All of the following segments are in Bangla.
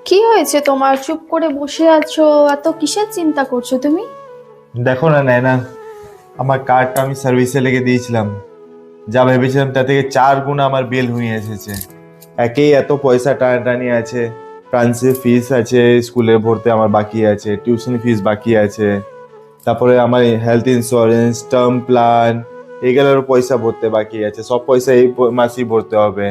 কি হয়েছে তোমার? চুপ করে বসে আছো, এত কিসের চিন্তা করছো তুমি? দেখো না নয়না, আমার কার্ডটা আমি সার্ভিসে লেগে দিয়েছিলাম। যা ভেবেছিলাম তা থেকে 4 গুণ আমার বিল হয়ে এসেছে। একেই এত পয়সা টানাটানি আছে, ফ্রান্সের ফিস আছে, স্কুলে ভর্তি আমার বাকি আছে, টিউশন ফিস বাকি আছে, তারপরে আমার হেলথ ইন্স্যুরেন্স, টার্ম প্ল্যান, এগুলোর পয়সা ভরতে বাকি আছে। সব পয়সা এই মাসেই ভরতে হবে।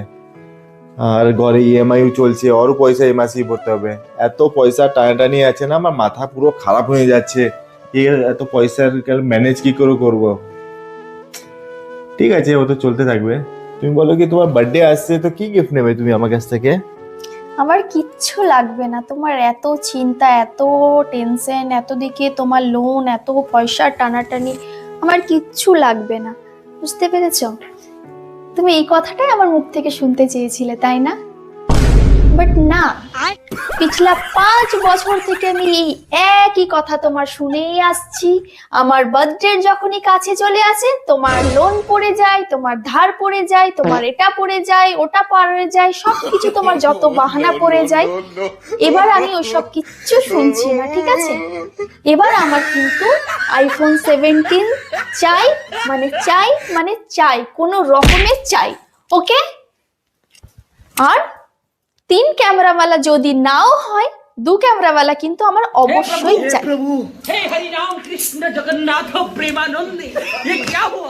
আর ঘরে ইএমআইও চলছে, ওরও পয়সা এই মাসেই ভরতে হবে। এত পয়সা টানাটানি আছে না, আমার মাথা পুরো খারাপ হয়ে যাচ্ছে। এত পয়সার ম্যানেজ কি করে করবো? ঠিক আছে, ও তো চলতে থাকবে। তুমি বলো কি তোমার বার্থডে আসছে, তো কি গিফট নেবে তুমি আমার কাছ থেকে? আমার কিচ্ছু লাগবে না। তোমার এত চিন্তা, এত টেনশন, এত দিকে তোমার লোন, এত পয়সা টানাটানি, আমার কিচ্ছু লাগবে না। বুঝতে পেরেছো? তুমি এই কথাটাই আমার মুখ থেকে শুনতে চেয়েছিলে, তাই না? বাট না, পিছলা 5 বছর থেকে আমি এই একই কথা তোমার শুনেই আসছি। আমার বার্থডে যখনই কাছে চলে আসে, তোমার লোন পড়ে যায়, তোমার ধার পড়ে যায়, তোমার এটা পড়ে যায়, ওটা পড়ে যায়, সবকিছু তোমার যত বাহানা পড়ে যায়। এবার আমি ওইসব কিচ্ছু শুনছি না, ঠিক আছে? এবার আমার কিন্তু iPhone 17 চাই, মানে চাই, মানে চাই, কোনো রকমের চাই। ওকে? আর 3 ক্যামেরাওয়ালা যদি নাও হয়, 2 ক্যামেরাওয়ালা কিন্তু আমার অবশ্যই চাই। प्रभु हे हरि राम कृष्ण जगन्नाथ प्रेमानंद ये क्या हुआ।